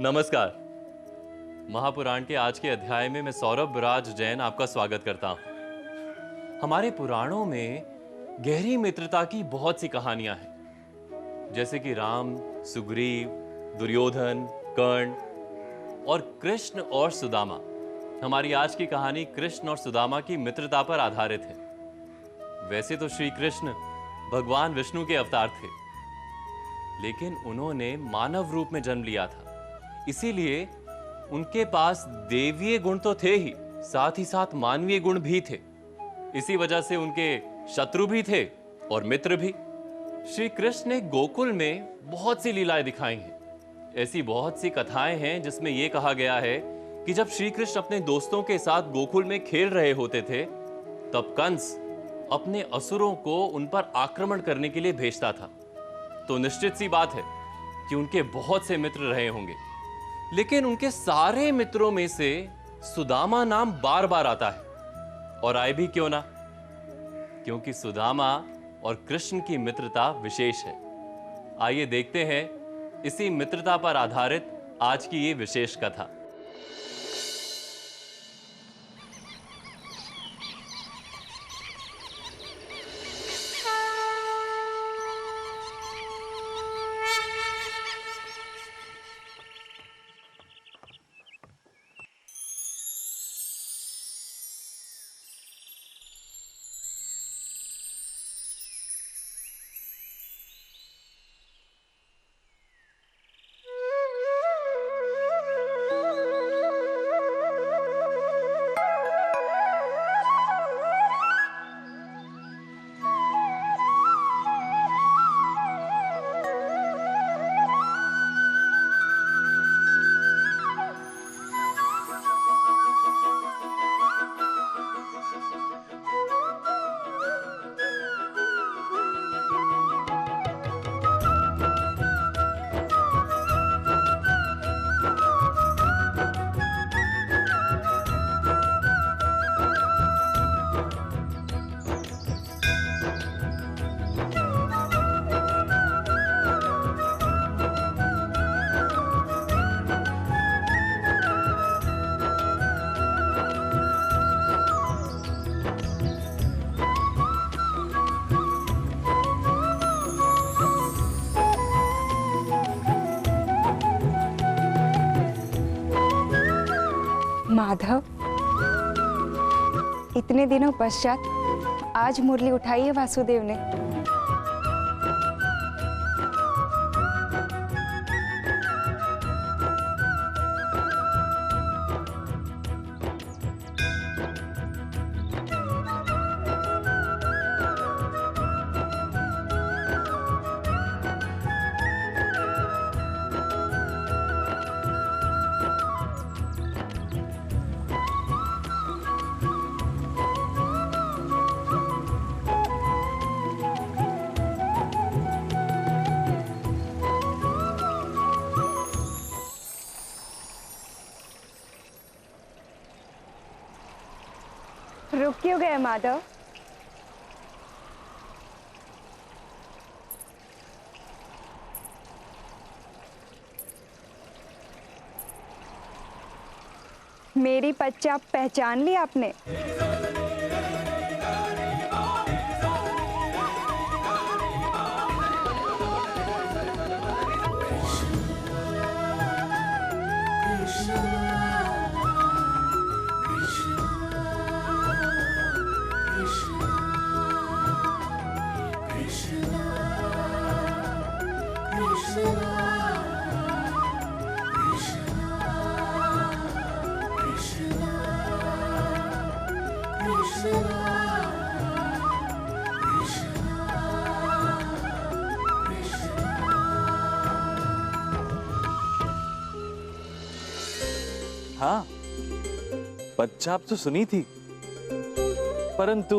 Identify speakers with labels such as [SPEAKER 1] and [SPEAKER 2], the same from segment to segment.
[SPEAKER 1] नमस्कार। महापुराण के आज के अध्याय में मैं सौरभ राज जैन आपका स्वागत करता हूं। हमारे पुराणों में गहरी मित्रता की बहुत सी कहानियां हैं, जैसे कि राम, सुग्रीव, दुर्योधन, कर्ण और कृष्ण और सुदामा। हमारी आज की कहानी कृष्ण और सुदामा की मित्रता पर आधारित है। वैसे तो श्री कृष्ण भगवान विष्णु के अवतार थे, लेकिन उन्होंने मानव रूप में जन्म लिया था, इसीलिए उनके पास देवीय गुण तो थे ही, साथ ही साथ मानवीय गुण भी थे। इसी वजह से उनके शत्रु भी थे और मित्र भी। श्री कृष्ण ने गोकुल में बहुत सी लीलाएं दिखाई हैं। ऐसी बहुत सी कथाएं हैं जिसमें यह कहा गया है कि जब श्री कृष्ण अपने दोस्तों के साथ गोकुल में खेल रहे होते थे, तब कंस अपने असुरों को उन पर आक्रमण करने के लिए भेजता था। तो निश्चित सी बात है कि उनके बहुत से मित्र रहे होंगे, लेकिन उनके सारे मित्रों में से सुदामा नाम बार बार आता है। और आए भी क्यों ना, क्योंकि सुदामा और कृष्ण की मित्रता विशेष है। आइए देखते हैं इसी मित्रता पर आधारित आज की ये विशेष कथा।
[SPEAKER 2] माधव, इतने दिनों पश्चात आज मुरली उठाई है वासुदेव ने। रुक क्यों गए माधव? मेरी पच्चा पहचान ली आपने?
[SPEAKER 3] हाँ, पच्चाप तो सुनी थी, परंतु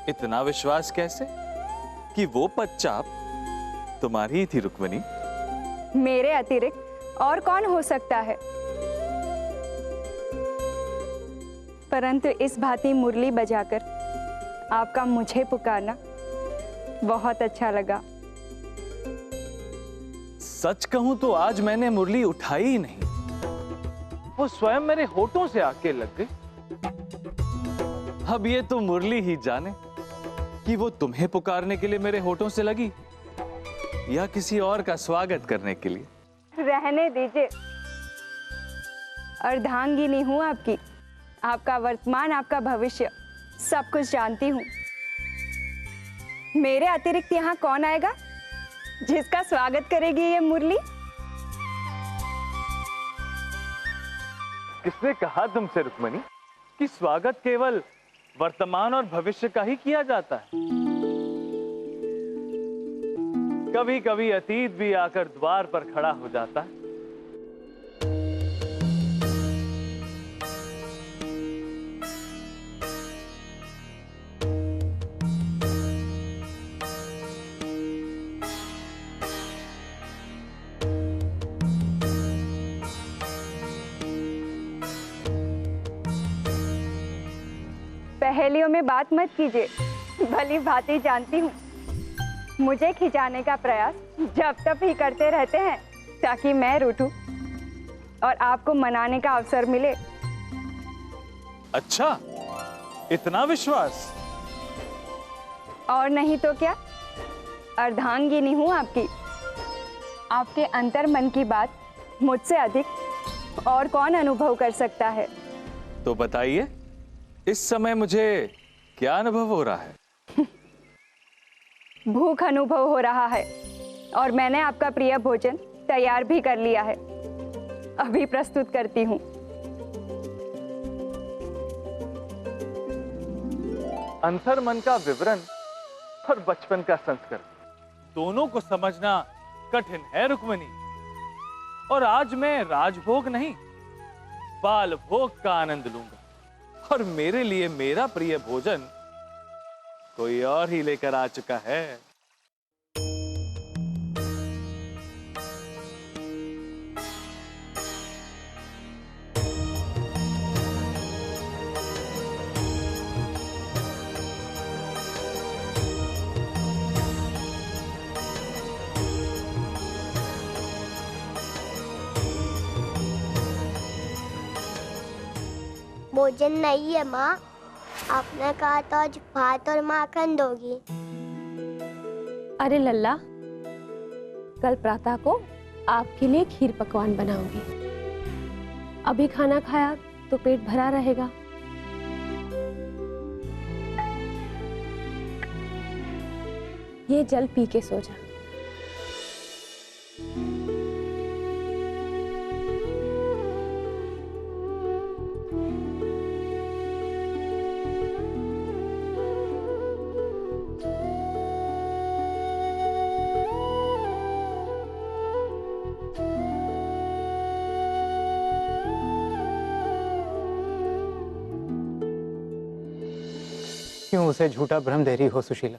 [SPEAKER 3] इतना विश्वास कैसे कि वो पच्चाप तुम्हारी ही थी रुक्मिणी?
[SPEAKER 2] मेरे अतिरिक्त और कौन हो सकता है? परंतु इस भांति मुरली बजाकर आपका मुझे पुकारना बहुत अच्छा लगा।
[SPEAKER 3] सच कहूं तो आज मैंने मुरली उठाई ही नहीं। वो स्वयं मेरे होठों से आके लग गई। अब ये तो मुरली ही जाने कि वो तुम्हें पुकारने के लिए मेरे होठों से लगी या किसी और का स्वागत करने के लिए।
[SPEAKER 2] रहने दीजिए, अर्धांगिनी हूँ आपकी। आपका वर्तमान, आपका भविष्य सब कुछ जानती हूँ। मेरे अतिरिक्त यहाँ कौन आएगा जिसका स्वागत करेगी ये मुरली?
[SPEAKER 3] किसने कहा तुमसे रुक्मणी कि स्वागत केवल वर्तमान और भविष्य का ही किया जाता है? कभी कभी अतीत भी आकर द्वार पर खड़ा हो जाता है।
[SPEAKER 2] पहेलियों में बात मत कीजिए, भली भांति जानती हूँ। मुझे खिंचाने का प्रयास जब तक ही करते रहते हैं ताकि मैं रूठूं और आपको मनाने का अवसर मिले।
[SPEAKER 3] अच्छा, इतना विश्वास?
[SPEAKER 2] और नहीं तो क्या, अर्धांगिनी हूँ आपकी। आपके अंतर मन की बात मुझसे अधिक और कौन अनुभव कर सकता है?
[SPEAKER 3] तो बताइए, इस समय मुझे क्या अनुभव हो रहा है?
[SPEAKER 2] भूख अनुभव हो रहा है और मैंने आपका प्रिय भोजन तैयार भी कर लिया है। अभी प्रस्तुत करती हूँ।
[SPEAKER 3] अंतर मन का विवरण और बचपन का संस्कार दोनों को समझना कठिन है रुक्मणी। और आज मैं राजभोग नहीं, बाल भोग का आनंद लूंगा। और मेरे लिए मेरा प्रिय भोजन कोई और ही लेकर आ चुका है।
[SPEAKER 4] भोजन नहीं है माँ, आपने कहा तो आज भात और माखन दोगी।
[SPEAKER 5] अरे लल्ला, कल प्रातः को आपके लिए खीर पकवान बनाऊंगी। अभी खाना खाया तो पेट भरा रहेगा। ये जल पी के सो जा।
[SPEAKER 6] क्यों उसे झूठा भ्रम दे रही हो सुशीला?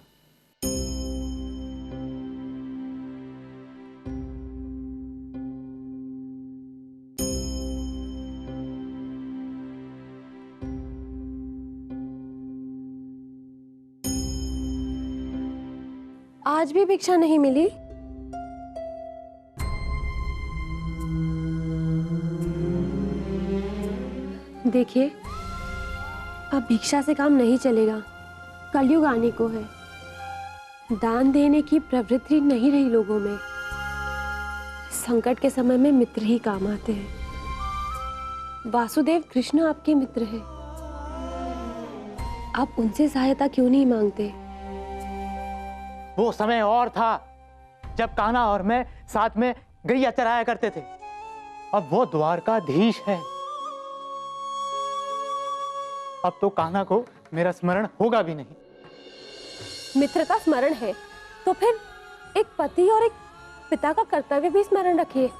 [SPEAKER 5] आज भी भिक्षा नहीं मिली? देखिए, अब भिक्षा से काम नहीं चलेगा। कलयुग आने को है। दान देने की प्रवृत्ति नहीं रही लोगों में। संकट के समय में मित्र ही काम आते हैं। वासुदेव कृष्ण आपके मित्र हैं। आप उनसे सहायता क्यों नहीं मांगते?
[SPEAKER 6] वो समय और था जब कान्हा और मैं साथ में गैया चराया करते थे। अब वो द्वारकाधीश है। अब तो कान्हा को मेरा स्मरण होगा भी नहीं।
[SPEAKER 5] मित्र का स्मरण है तो फिर एक पति और एक पिता का कर्तव्य भी स्मरण रखिए।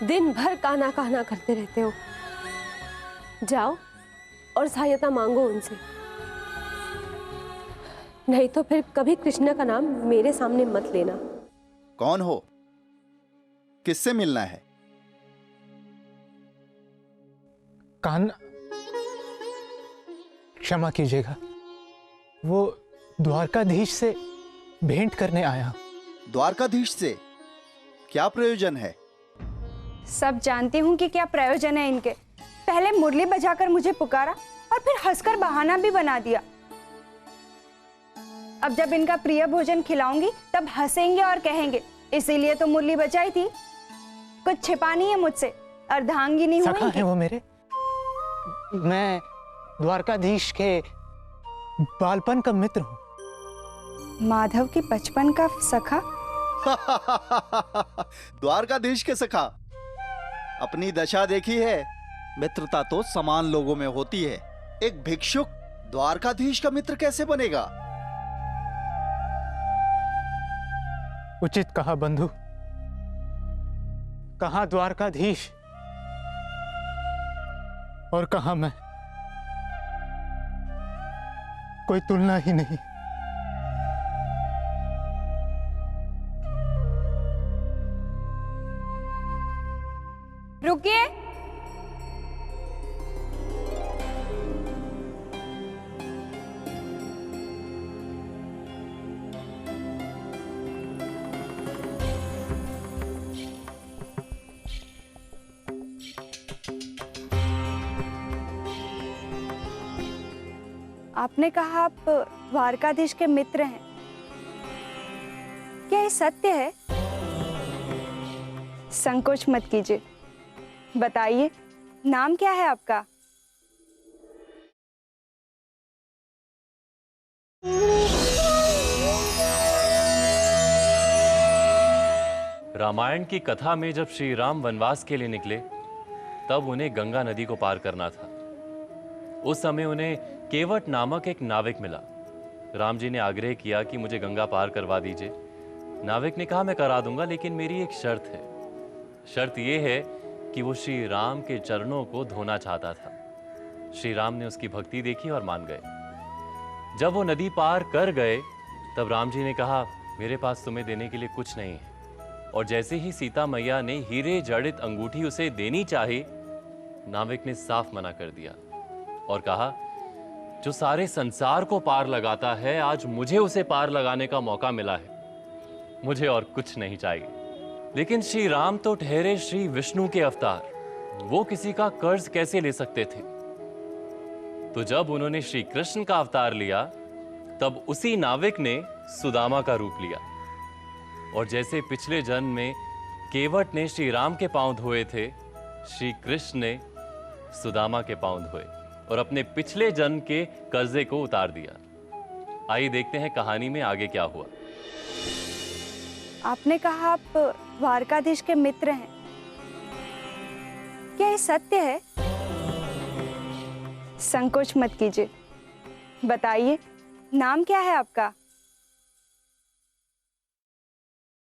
[SPEAKER 5] दिन भर कान्हा कान्हा करते रहते हो। जाओ और सहायता मांगो उनसे, नहीं तो फिर कभी कृष्ण का नाम मेरे सामने मत लेना।
[SPEAKER 7] कौन हो? किससे मिलना है?
[SPEAKER 6] कान्हा, क्षमा कीजिएगा, वो द्वारकाधीश से भेंट करने आया।
[SPEAKER 7] द्वारकाधीश से? क्या प्रयोजन है?
[SPEAKER 2] सब जानती हूँ कि क्या प्रयोजन है इनके। पहले मुरली बजाकर मुझे पुकारा और फिर हंसकर बहाना भी बना दिया। अब जब इनका प्रिय भोजन खिलाऊंगी तब हंसेंगे और कहेंगे इसीलिए तो मुरली बजाई थी। कुछ छिपा नहीं है मुझसे, अर्धांगिनी हूँ
[SPEAKER 6] सखा
[SPEAKER 2] इनकी।
[SPEAKER 6] है वो मेरे। मैं द्वारकाधीश के बालपन का मित्र हूँ।
[SPEAKER 2] माधव की बचपन का सखा?
[SPEAKER 7] द्वारकाधीश के सखा। अपनी दशा देखी है? मित्रता तो समान लोगों में होती है। एक भिक्षुक द्वारकाधीश का मित्र कैसे बनेगा?
[SPEAKER 6] उचित कहा बंधु। कहाँ द्वारकाधीश और कहाँ मैं, कोई तुलना ही नहीं।
[SPEAKER 2] रुकिए। आपने कहा आप द्वारकाधीश के मित्र हैं, क्या ये सत्य है? संकोच मत कीजिए, बताइए नाम क्या है आपका?
[SPEAKER 1] रामायण की कथा में जब श्री राम वनवास के लिए निकले तब उन्हें गंगा नदी को पार करना था। उस समय उन्हें केवट नामक एक नाविक मिला। राम जी ने आग्रह किया कि मुझे गंगा पार करवा दीजिए। नाविक ने कहा मैं करा दूंगा, लेकिन मेरी एक शर्त है। शर्त यह है कि वो श्री राम के चरणों को धोना चाहता था। श्री राम ने उसकी भक्ति देखी और मान गए। जब वो नदी पार कर गए तब राम जी ने कहा मेरे पास तुम्हें देने के लिए कुछ नहीं है। और जैसे ही सीता मैया ने हीरे जड़ित अंगूठी उसे देनी चाही, नाविक ने साफ मना कर दिया और कहा जो सारे संसार को पार लगाता है, आज मुझे उसे पार लगाने का मौका मिला है, मुझे और कुछ नहीं चाहिए। लेकिन श्री राम तो ठहरे श्री विष्णु के अवतार, वो किसी का कर्ज कैसे ले सकते थे? तो जब उन्होंने श्री कृष्ण का अवतार लिया तब उसी नाविक ने सुदामा का रूप लिया। और जैसे पिछले जन्म में केवट ने श्री राम के पांव धोए थे, श्री कृष्ण ने सुदामा के पांव धोए और अपने पिछले जन्म के कर्जे को उतार दिया। आइए देखते हैं कहानी में आगे क्या हुआ।
[SPEAKER 2] आपने कहा आप द्वारकाधीश के मित्र हैं, क्या ये सत्य है? संकोच मत कीजिए, बताइए नाम क्या है आपका?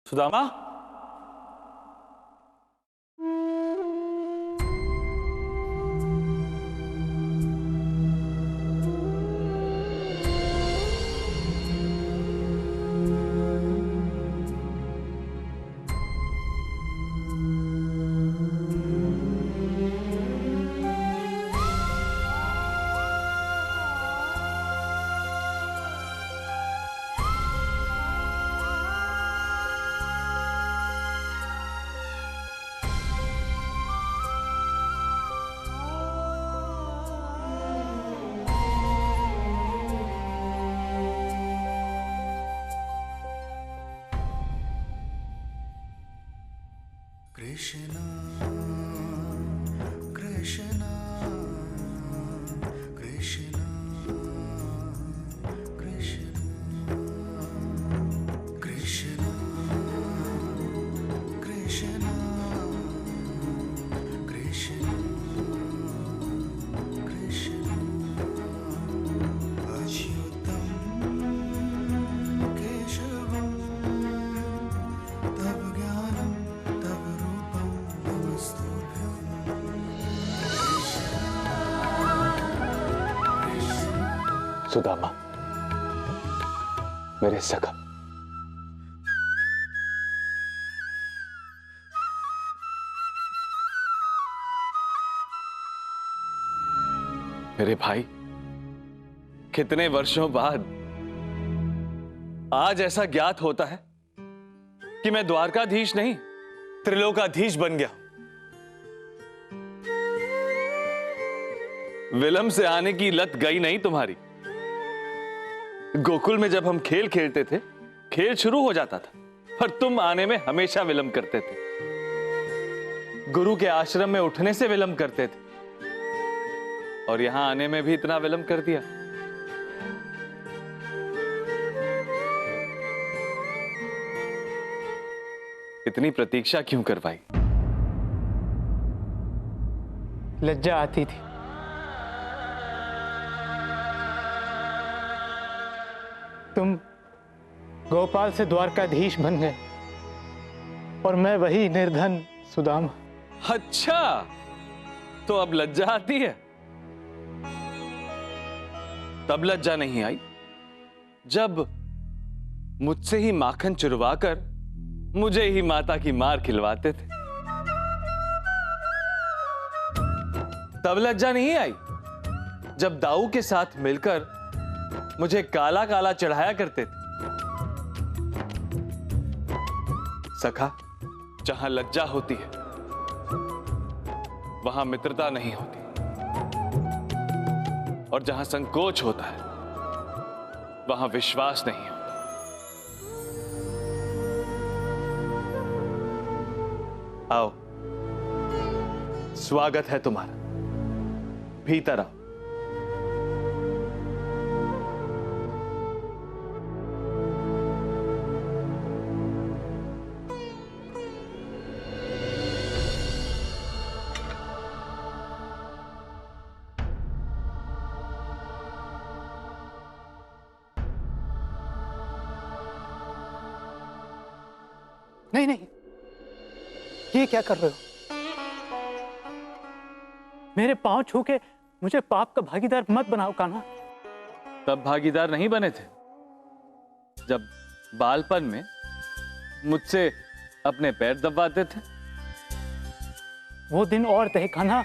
[SPEAKER 3] सुदामा,
[SPEAKER 8] कृष्णा कृष्णा कृष्णा कृष्णा कृष्णा कृष्णा कृष्णा कृष्णा अच्युतम केशवम तव ज्ञानम तव रूपम नमस्तुभ्यं।
[SPEAKER 9] सुदामा, मेरे सखा, मेरे भाई, कितने वर्षों बाद आज ऐसा ज्ञात होता है कि मैं द्वारकाधीश नहीं त्रिलोकाधीश बन गया। विलंब से आने की लत गई नहीं तुम्हारी। गोकुल में जब हम खेल खेलते थे, खेल शुरू हो जाता था, पर तुम आने में हमेशा विलंब करते थे। गुरु के आश्रम में उठने से विलंब करते थे, और यहां आने में भी इतना विलंब कर दिया। इतनी प्रतीक्षा क्यों करवाई?
[SPEAKER 6] लज्जा आती थी। तुम गोपाल से द्वारकाधीश बन गए और मैं वही निर्धन सुदामा।
[SPEAKER 9] अच्छा, तो अब लज्जा आती है? तब लज्जा नहीं आई जब मुझसे ही माखन चुरवाकर मुझे ही माता की मार खिलवाते थे। तब लज्जा नहीं आई जब दाऊ के साथ मिलकर मुझे काला काला चढ़ाया करते थे। सखा, जहां लज्जा होती है वहां मित्रता नहीं होती, और जहां संकोच होता है वहां विश्वास नहीं होता। आओ, स्वागत है तुम्हारा, भीतर आओ।
[SPEAKER 6] नहीं नहीं, ये क्या कर रहे हो? मेरे पांव छू के मुझे पाप का भागीदार मत बनाओ कान्हा।
[SPEAKER 9] तब भागीदार नहीं बने थे जब बालपन में मुझसे अपने पैर दबाते थे।
[SPEAKER 6] वो दिन और थे कान्हा,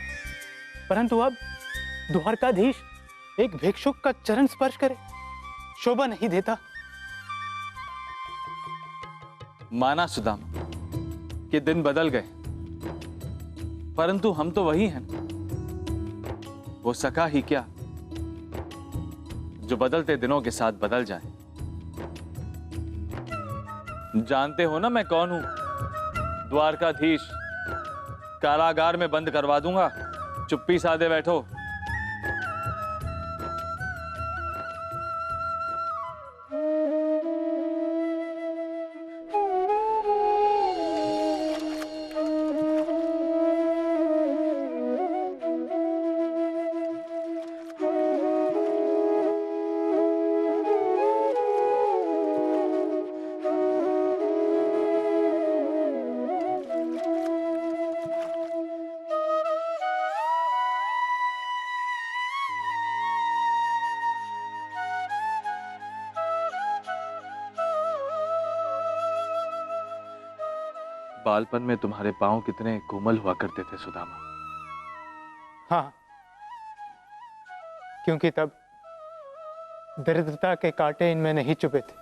[SPEAKER 6] परंतु अब द्वारकाधीश एक भिक्षुक का चरण स्पर्श करे शोभा नहीं देता।
[SPEAKER 9] माना सुदामा कि दिन बदल गए, परंतु हम तो वही हैं। वो सखा ही क्या जो बदलते दिनों के साथ बदल जाए। जानते हो ना मैं कौन हूं? द्वारकाधीश। कारागार में बंद करवा दूंगा, चुप्पी साधे बैठो। बालपन में तुम्हारे पांव कितने कोमल हुआ करते थे सुदामा।
[SPEAKER 6] हाँ, क्योंकि तब दरिद्रता के कांटे इनमें नहीं चुभे थे।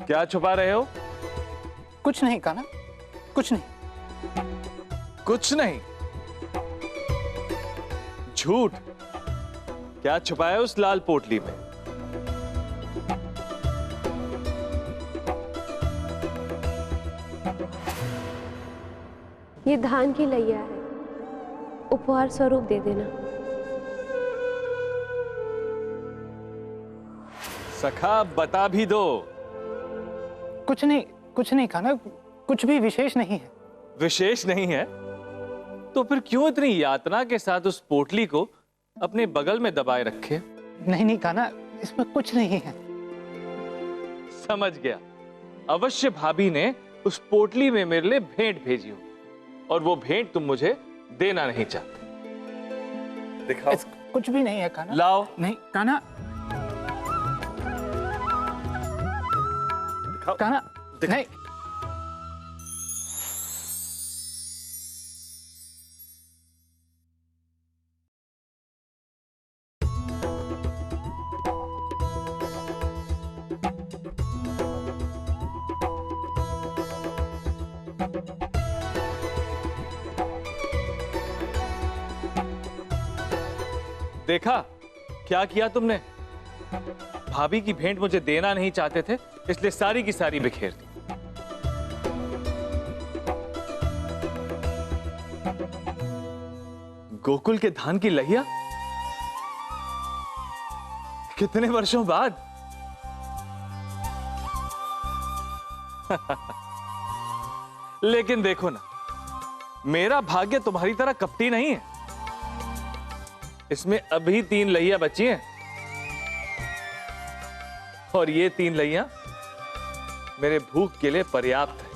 [SPEAKER 9] क्या छुपा रहे हो?
[SPEAKER 6] कुछ नहीं कान्हा, कुछ नहीं।
[SPEAKER 9] कुछ नहीं? झूठ। क्या छुपाया उस लाल पोटली में?
[SPEAKER 5] ये धान की लैया है, उपहार स्वरूप दे देना।
[SPEAKER 9] सखा, बता भी दो।
[SPEAKER 6] कुछ नहीं कान्हा, कुछ भी विशेष नहीं है।
[SPEAKER 9] विशेष नहीं है तो फिर क्यों इतनी यातना के साथ उस पोटली को अपने बगल में दबाए रखे?
[SPEAKER 6] नहीं नहीं कान्हा, इसमें कुछ नहीं है।
[SPEAKER 9] समझ गया, अवश्य भाभी ने उस पोटली में मेरे लिए भेंट भेजी हो, और वो भेंट तुम मुझे देना नहीं चाहते। दिखाओ।
[SPEAKER 6] कुछ भी नहीं है कान्हा।
[SPEAKER 9] लाओ।
[SPEAKER 6] नहीं कान्हा।
[SPEAKER 9] दिखाओ।
[SPEAKER 6] कान्हा नहीं।
[SPEAKER 9] देखा क्या किया तुमने? भाभी की भेंट मुझे देना नहीं चाहते थे, इसलिए सारी की सारी बिखेर दी। गोकुल के धान की लहिया कितने वर्षों बाद। लेकिन देखो ना, मेरा भाग्य तुम्हारी तरह कपटी नहीं है। इसमें अभी 3 लहिया बची हैं, और ये 3 लहिया मेरे भूख के लिए पर्याप्त है।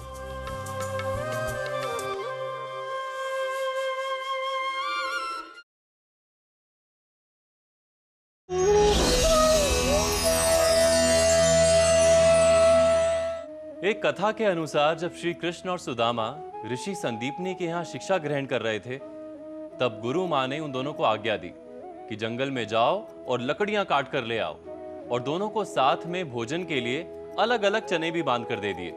[SPEAKER 1] एक कथा के अनुसार जब श्री कृष्ण और सुदामा ऋषि संदीपनी के यहाँ शिक्षा ग्रहण कर रहे थे, तब गुरु माँ ने उन दोनों को आज्ञा दी कि जंगल में जाओ और लकड़ियां काट कर ले आओ, और दोनों को साथ में भोजन के लिए अलग अलग चने भी बांध कर दे दिए।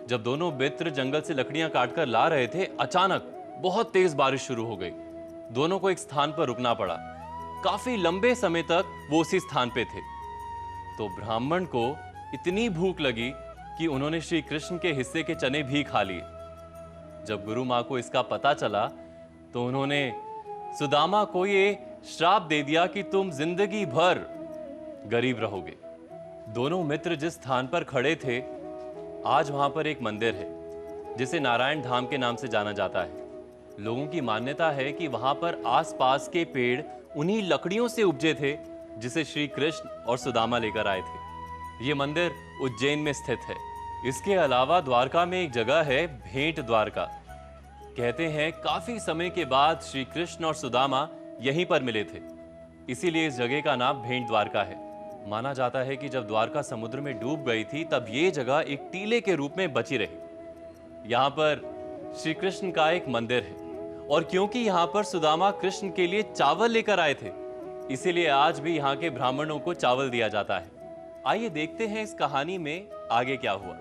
[SPEAKER 1] जब दोनों मित्र जंगल से लकड़ियां काट कर ला रहे थे, अचानक बहुत तेज बारिश शुरू हो गई। दोनों को एक स्थान पर रुकना पड़ा। काफी लंबे समय तक वो उसी स्थान पे थे। तो ब्राह्मण को इतनी भूख लगी कि उन्होंने श्री कृष्ण के हिस्से के चने भी खा लिए। जब गुरु माँ को इसका पता चला तो उन्होंने सुदामा को ये श्राप दे दिया कि तुम जिंदगी भर गरीब रहोगे। दोनों मित्र जिस स्थान पर खड़े थे, आज वहां पर एक मंदिर है जिसे नारायण धाम के नाम से जाना जाता है। लोगों की मान्यता है कि वहां पर आसपास के पेड़ उन्हीं लकड़ियों से उपजे थे जिसे श्री कृष्ण और सुदामा लेकर आए थे। ये मंदिर उज्जैन में स्थित है। इसके अलावा द्वारका में एक जगह है भेंट द्वारका। कहते हैं काफी समय के बाद श्री कृष्ण और सुदामा यहीं पर मिले थे, इसीलिए इस जगह का नाम भेंट द्वारका है। माना जाता है कि जब द्वारका समुद्र में डूब गई थी, तब ये जगह एक टीले के रूप में बची रही। यहाँ पर श्री कृष्ण का एक मंदिर है, और क्योंकि यहाँ पर सुदामा कृष्ण के लिए चावल लेकर आए थे, इसीलिए आज भी यहाँ के ब्राह्मणों को चावल दिया जाता है। आइए देखते हैं इस कहानी में आगे क्या हुआ।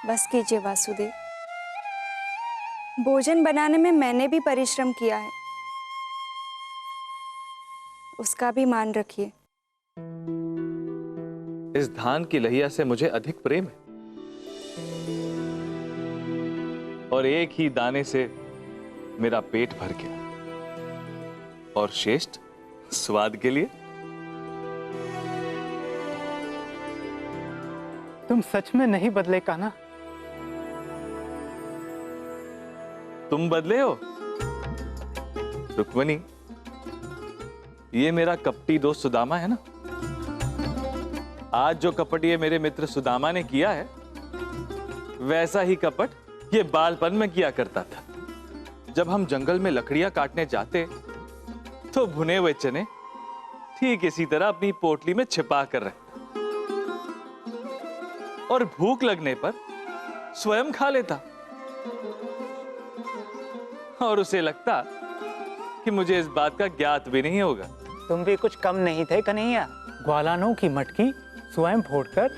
[SPEAKER 2] बस कीजिए वासुदेव, भोजन बनाने में मैंने भी परिश्रम किया है, उसका भी मान रखिए।
[SPEAKER 9] इस धान की लहिया से मुझे अधिक प्रेम है, और एक ही दाने से मेरा पेट भर गया, और श्रेष्ठ स्वाद के लिए।
[SPEAKER 6] तुम सच में नहीं बदले कान्हा।
[SPEAKER 9] तुम बदले हो रुक्मणी। ये मेरा कपटी दोस्त सुदामा है ना। आज जो कपट ये मेरे मित्र सुदामा ने किया है, वैसा ही कपट ये बालपन में किया करता था। जब हम जंगल में लकड़ियां काटने जाते तो भुने हुए चने ठीक इसी तरह अपनी पोटली में छिपा कर रखता और भूख लगने पर स्वयं खा लेता, और उसे लगता कि मुझे इस बात का ज्ञात भी नहीं होगा।
[SPEAKER 6] तुम भी कुछ कम नहीं थे कन्हैया। ग्वालानों की मटकी स्वयं फोड़कर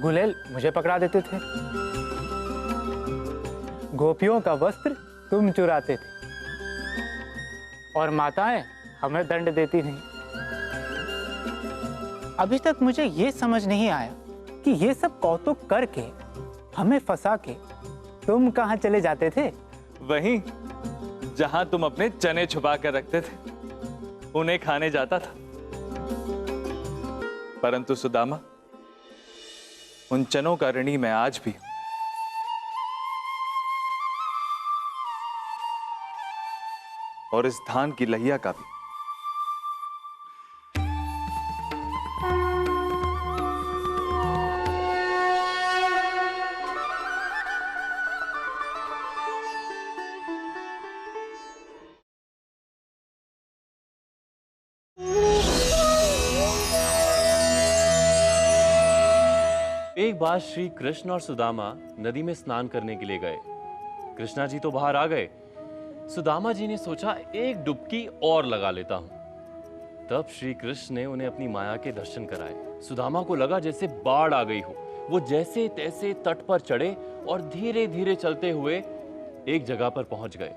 [SPEAKER 6] गुलेल मुझे पकड़ा देते थे। गोपियों का वस्त्र तुम चुराते थे और माताएं हमें दंड देती नहीं। अभी तक मुझे ये समझ नहीं आया कि ये सब कौतुक करके हमें फंसा के तुम कहाँ चले जाते थे?
[SPEAKER 9] वहीं जहां तुम अपने चने छुपा कर रखते थे, उन्हें खाने जाता था। परंतु सुदामा, उन चनों का ऋणी मैं आज भी हूं। और इस धान की लहिया का भी।
[SPEAKER 1] एक बार श्री कृष्ण और सुदामा नदी में स्नान करने के लिए गए। कृष्णा जी तो बाहर आ गए। सुदामा जी ने सोचा एक डुबकी और लगा लेता हूं। तब श्री कृष्ण ने उन्हें अपनी माया के दर्शन कराए। सुदामा को लगा जैसे बाढ़ आ गई हो। वो जैसे तैसे तट पर चढ़े और धीरे धीरे चलते हुए एक जगह पर पहुंच गए।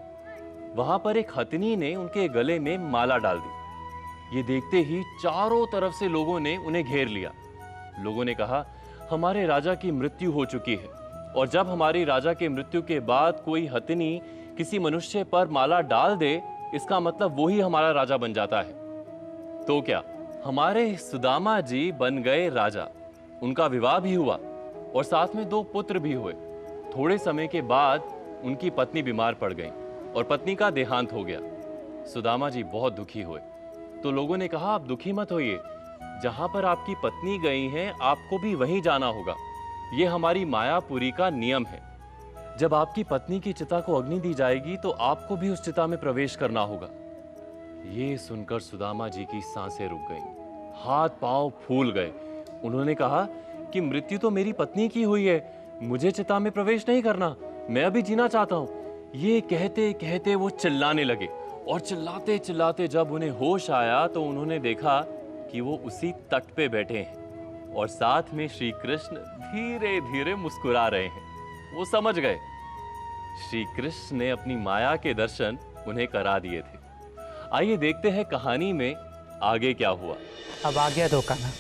[SPEAKER 1] वहां पर एक हथिनी ने उनके गले में माला डाल दी। ये देखते ही चारों तरफ से लोगों ने उन्हें घेर लिया। लोगों ने कहा, हमारे राजा की मृत्यु हो चुकी है, और जब हमारी राजा के मृत्यु के बाद कोई हथिनी किसी मनुष्य पर माला डाल दे, इसका मतलब वो ही हमारा राजा बन जाता है। तो क्या हमारे सुदामा जी बन गए राजा। उनका विवाह भी हुआ और साथ में 2 पुत्र भी हुए। थोड़े समय के बाद उनकी पत्नी बीमार पड़ गई और पत्नी का देहांत हो गया। सुदामा जी बहुत दुखी हुए। तो लोगों ने कहा, आप दुखी मत होइए, जहां पर आपकी पत्नी गई हैं, आपको भी वहीं जाना होगा। ये हमारी मायापुरी का नियम है। जब आपकी पत्नी की चिता को अग्नि दी जाएगी तो आपको भी उस चिता में प्रवेश करना होगा। ये सुनकर सुदामा जी की सांसें रुक गईं, हाथ पांव फूल गए। उन्होंने कहा कि मृत्यु तो मेरी पत्नी की हुई है, मुझे चिता में प्रवेश नहीं करना, मैं अभी जीना चाहता हूं। ये कहते कहते वो चिल्लाने लगे, और चिल्लाते चिल्लाते जब उन्हें होश आया तो उन्होंने देखा कि वो उसी तट पे बैठे हैं और साथ में श्री कृष्ण धीरे धीरे मुस्कुरा रहे हैं। वो समझ गए, श्री कृष्ण ने अपनी माया के दर्शन उन्हें करा दिए थे। आइए देखते हैं कहानी में आगे क्या हुआ।
[SPEAKER 6] अब आ गया धोखा ना।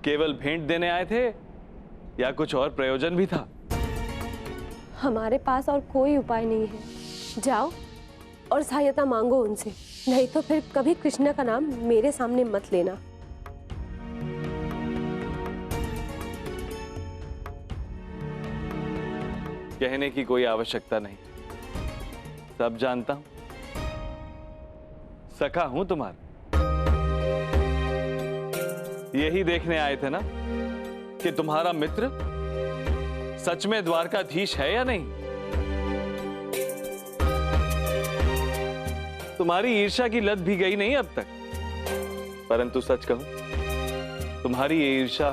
[SPEAKER 9] केवल भेंट देने आए थे या कुछ और प्रयोजन भी था?
[SPEAKER 5] हमारे पास और कोई उपाय नहीं है। जाओ और सहायता मांगो उनसे, नहीं तो फिर कभी कृष्णा का नाम मेरे सामने मत लेना।
[SPEAKER 9] कहने की कोई आवश्यकता नहीं, सब जानता हूं। सखा हूं तुम्हारा। यही देखने आए थे ना कि तुम्हारा मित्र सच में द्वारकाधीश है या नहीं। तुम्हारी ईर्ष्या की लत भी गई नहीं अब तक, परंतु सच कहूं, तुम्हारी ये ईर्ष्या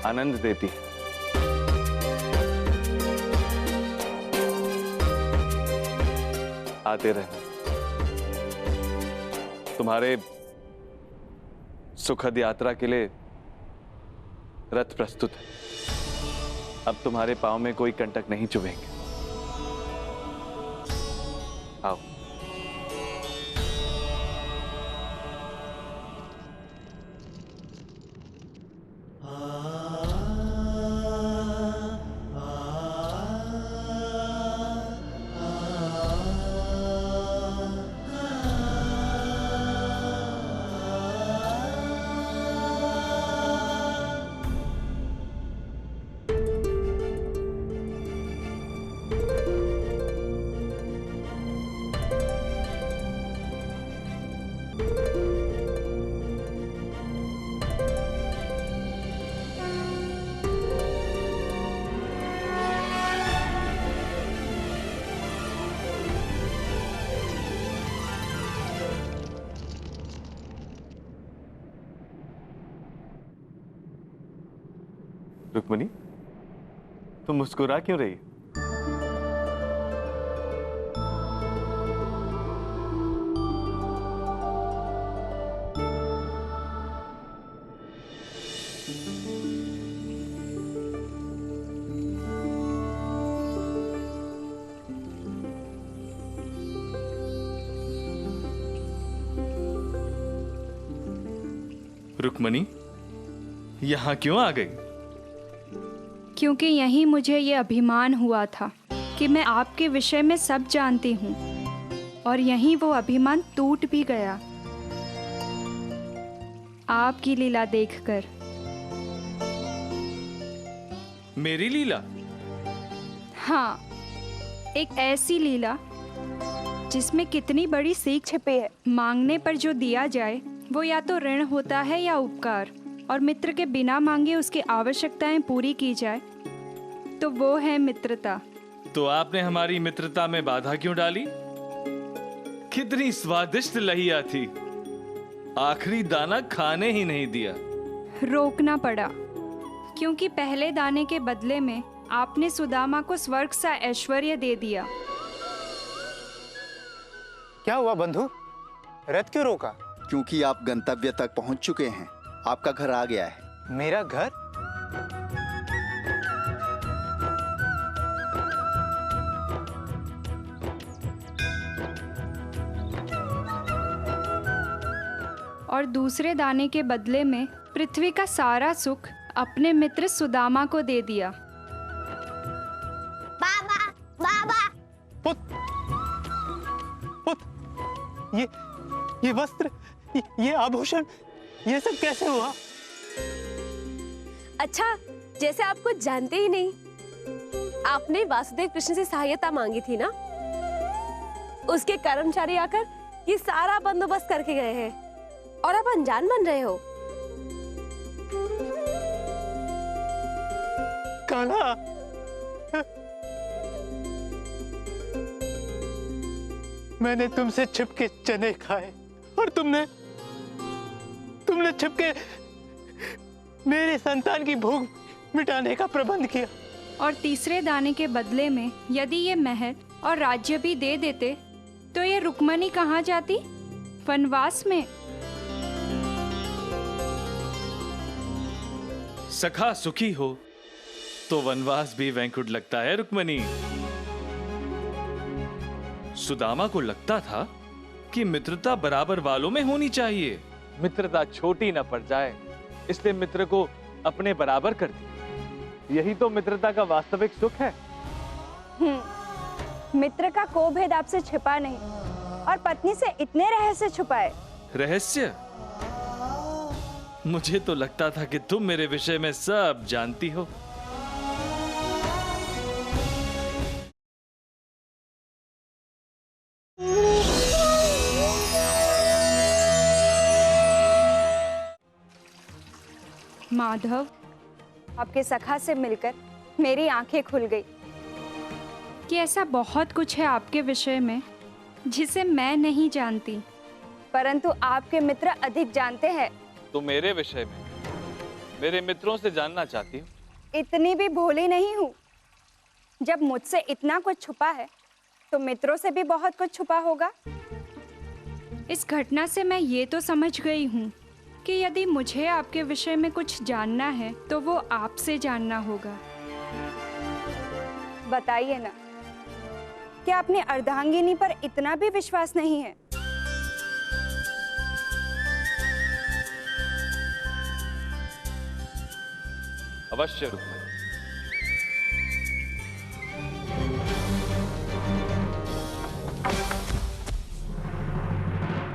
[SPEAKER 9] आनंद देती है। आते रहना, तुम्हारे सुखद यात्रा के लिए रथ प्रस्तुत है। अब तुम्हारे पांव में कोई कंटक नहीं चुभेंगे। आओ। रुक्मणी, तुम मुस्कुरा क्यों रही? रुक्मणी, यहां क्यों आ गई?
[SPEAKER 2] क्योंकि यहीं मुझे ये अभिमान हुआ था कि मैं आपके विषय में सब जानती हूँ, और यहीं वो अभिमान टूट भी गया आपकी लीला देखकर।
[SPEAKER 9] मेरी लीला?
[SPEAKER 2] हाँ, एक ऐसी लीला जिसमें कितनी बड़ी सीख छिपी है। मांगने पर जो दिया जाए वो या तो ऋण होता है या उपकार, और मित्र के बिना मांगे उसकी आवश्यकताएं पूरी की जाए तो वो है मित्रता।
[SPEAKER 9] तो आपने हमारी मित्रता में बाधा क्यों डाली? कितनी स्वादिष्ट लहिया थी, आखिरी दाना खाने ही नहीं दिया।
[SPEAKER 2] रोकना पड़ा, क्योंकि पहले दाने के बदले में आपने सुदामा को स्वर्ग सा ऐश्वर्य दे दिया।
[SPEAKER 6] क्या हुआ बंधु, रथ क्यों रोका?
[SPEAKER 7] क्योंकि आप गंतव्य तक पहुंच चुके हैं। आपका घर आ गया है।
[SPEAKER 6] मेरा घर?
[SPEAKER 2] और दूसरे दाने के बदले में पृथ्वी का सारा सुख अपने मित्र सुदामा को दे दिया।
[SPEAKER 4] बाबा बाबा,
[SPEAKER 6] पुत्र, ये वस्त्र, ये आभूषण, ये सब कैसे हुआ?
[SPEAKER 5] अच्छा, जैसे आप कुछ जानते ही नहीं। आपने वासुदेव कृष्ण से सहायता मांगी थी ना, उसके कर्मचारी आकर ये सारा बंदोबस्त करके गए हैं, और आप अनजान बन रहे हो।
[SPEAKER 6] कान्हा, मैंने तुमसे छिपके चने खाए, और तुमने छिपके मेरे संतान की भूख मिटाने का प्रबंध किया।
[SPEAKER 2] और तीसरे दाने के बदले में यदि ये महल और राज्य भी दे देते तो ये रुक्मणी कहाँ जाती? वनवास में।
[SPEAKER 9] सखा सुखी हो तो वनवास भी वैंकुट लगता है रुक्मणी। सुदामा को लगता था कि मित्रता बराबर वालों में होनी चाहिए।
[SPEAKER 3] मित्रता छोटी न पड़ जाए, इसलिए मित्र को अपने बराबर कर दी। यही तो मित्रता का वास्तविक सुख है।
[SPEAKER 2] मित्र का कोई भेद आपसे छिपा नहीं, और पत्नी से इतने रहस्य छुपाए।
[SPEAKER 9] रहस्य? मुझे तो लगता था कि तुम मेरे विषय में सब जानती हो।
[SPEAKER 2] माधव, आपके सखा से मिलकर मेरी आंखें खुल गई कि ऐसा बहुत कुछ है आपके विषय में जिसे मैं नहीं जानती, परंतु आपके मित्र अधिक जानते हैं।
[SPEAKER 9] तो मेरे विषय में मेरे मित्रों से जानना चाहती हूँ?
[SPEAKER 2] इतनी भी भोली नहीं हूँ। जब मुझसे इतना कुछ छुपा है तो मित्रों से भी बहुत कुछ छुपा होगा। इस घटना से मैं ये तो समझ गई हूँ कि यदि मुझे आपके विषय में कुछ जानना है तो वो आपसे जानना होगा। बताइए ना, क्या अपनी अर्धांगिनी पर इतना भी विश्वास नहीं है?
[SPEAKER 9] अवश्य रुक्मणी।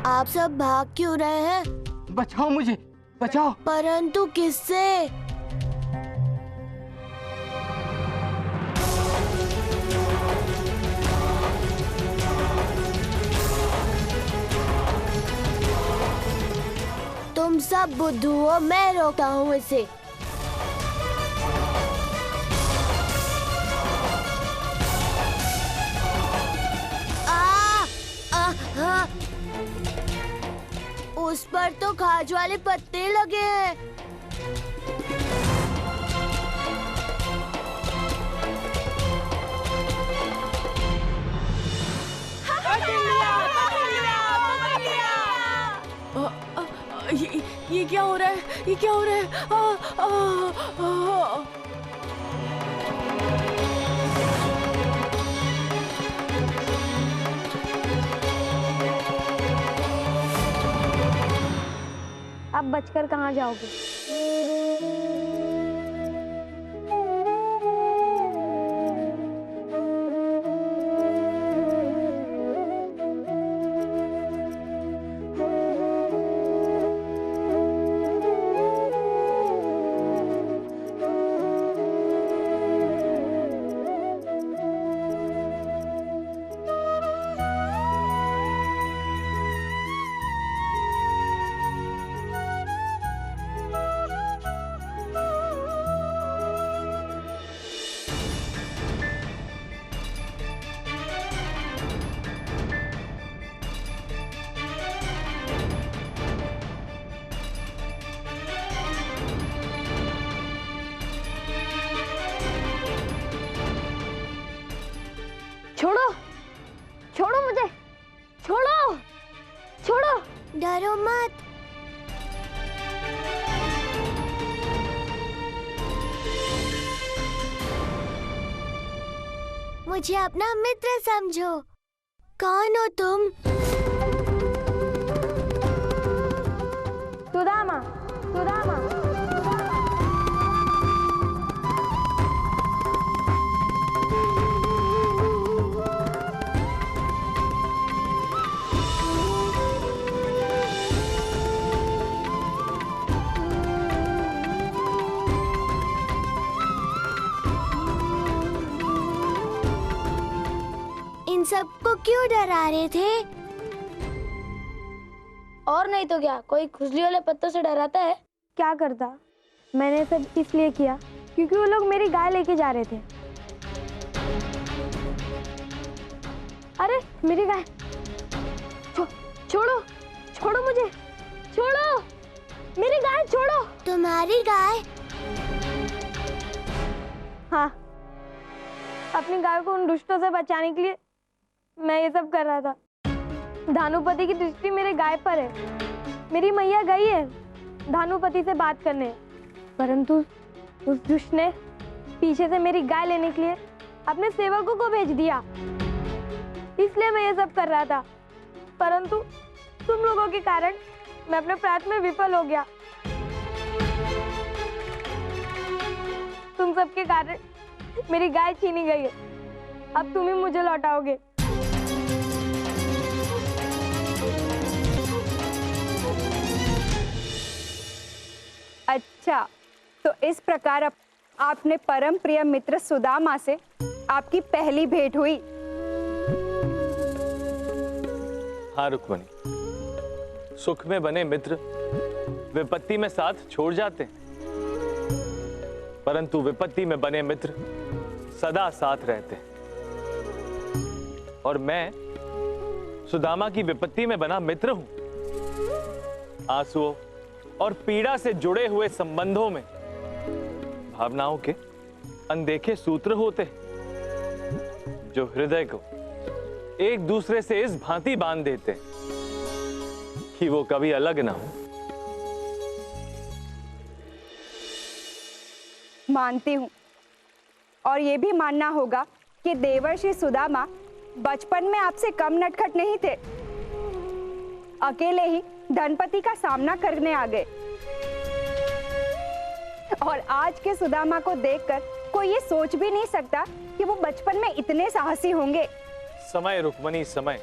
[SPEAKER 4] आप सब भाग क्यों रहे हैं?
[SPEAKER 6] बचाओ मुझे, बचाओ।
[SPEAKER 4] परंतु किससे? तुम सब बुद्धू हो, मैं रोकता हूँ इसे। उस पर तो खाज वाले पत्ते लगे हैं।
[SPEAKER 5] ये क्या हो रहा है? आ, आ, आ,
[SPEAKER 2] अब बचकर कहाँ जाओगे? छोड़ो, छोड़ो मुझे, छोड़ो, छोड़ो।
[SPEAKER 4] डरो मत। मुझे अपना मित्र समझो। कौन हो तुम?
[SPEAKER 2] सुदामा, सुदामा।
[SPEAKER 4] इन सबको क्यों डरा रहे थे?
[SPEAKER 10] और नहीं तो क्या, कोई खुजली वाले पत्तों से डराता है?
[SPEAKER 2] क्या करता? मैंने सब इसलिए किया क्योंकि वो लोग मेरी गाय लेके जा रहे थे। अरे मेरी गाय! छोड़ो, छोड़ो मुझे, छोड़ो, मेरी गाय छोड़ो।
[SPEAKER 4] तुम्हारी गाय?
[SPEAKER 2] हाँ, अपनी गाय को उन दुष्टों से बचाने के लिए मैं ये सब कर रहा था। धानुपति की दृष्टि मेरे गाय पर है। मेरी मैया गई है धानुपति से बात करने, परंतु उस दुष्ट ने पीछे से मेरी गाय लेने के लिए अपने सेवकों को भेज दिया। इसलिए मैं ये सब कर रहा था, परंतु तुम लोगों के कारण मैं अपने प्रयास में विफल हो गया। तुम सबके कारण मेरी गाय छीनी गई है। अब तुम ही मुझे लौटाओगे। अच्छा, तो इस प्रकार आपने परम प्रिय मित्र सुदामा से आपकी पहली भेंट हुई।
[SPEAKER 9] हाँ रुक्मणी, सुख में बने मित्र विपत्ति में साथ छोड़ जाते हैं, परंतु विपत्ति में बने मित्र सदा साथ रहते हैं। और मैं सुदामा की विपत्ति में बना मित्र हूं। आंसुओं और पीड़ा से जुड़े हुए संबंधों में भावनाओं के अनदेखे सूत्र होते हैं जो हृदय को एक दूसरे से इस भांति बांध देते हैं कि वो कभी अलग ना हो।
[SPEAKER 2] मानती हूँ, और ये भी मानना होगा कि देवर्षि सुदामा बचपन में आपसे कम नटखट नहीं थे। अकेले ही धनपति का सामना करने आ गए, और आज के सुदामा को देखकर कोई ये सोच भी नहीं सकता कि वो बचपन में इतने साहसी होंगे।
[SPEAKER 9] समय रुक्मणी, समय,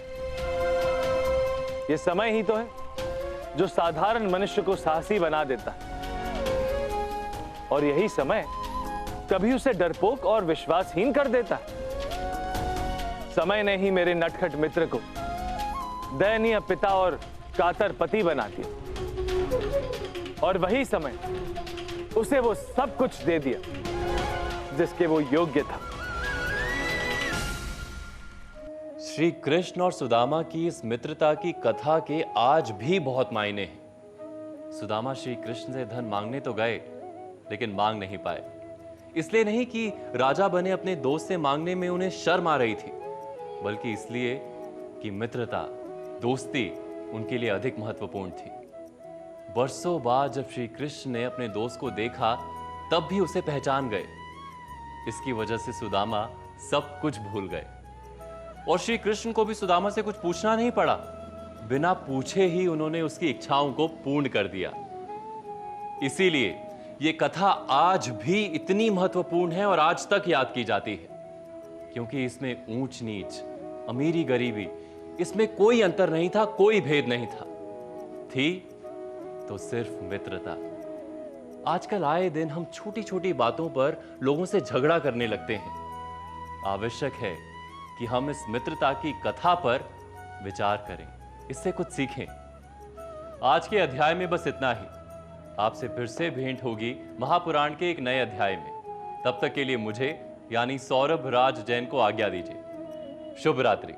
[SPEAKER 9] ये समय ही तो है जो साधारण मनुष्य को साहसी बना देता है, और यही समय कभी उसे डरपोक और विश्वासहीन कर देता है। समय ने ही मेरे नटखट मित्र को दयनीय पिता और कातर पति बना दिया, और वही समय उसे वो सब कुछ दे दिया जिसके वो योग्य था।
[SPEAKER 1] श्री कृष्ण और सुदामा की इस मित्रता की कथा के आज भी बहुत मायने हैं। सुदामा श्री कृष्ण से धन मांगने तो गए, लेकिन मांग नहीं पाए। इसलिए नहीं कि राजा बने अपने दोस्त से मांगने में उन्हें शर्म आ रही थी, बल्कि इसलिए कि मित्रता, दोस्ती उनके लिए अधिक महत्वपूर्ण थी। बरसों बाद जब श्री कृष्ण ने अपने दोस्त को देखा तब भी उसे पहचान गए। इसकी वजह से सुदामा सब कुछ भूल गए और श्री कृष्ण को भी सुदामा से कुछ पूछना नहीं पड़ा। बिना पूछे ही उन्होंने उसकी इच्छाओं को पूर्ण कर दिया। इसीलिए ये कथा आज भी इतनी महत्वपूर्ण है और आज तक याद की जाती है, क्योंकि इसमें ऊंच नीच, अमीरी गरीबी, इसमें कोई अंतर नहीं था, कोई भेद नहीं था। थी तो सिर्फ मित्रता। आजकल आए दिन हम छोटी छोटी बातों पर लोगों से झगड़ा करने लगते हैं। आवश्यक है कि हम इस मित्रता की कथा पर विचार करें, इससे कुछ सीखें। आज के अध्याय में बस इतना ही। आपसे फिर से भेंट होगी महापुराण के एक नए अध्याय में। तब तक के लिए मुझे यानी सौरभ राज जैन को आज्ञा दीजिए। शुभ रात्रि।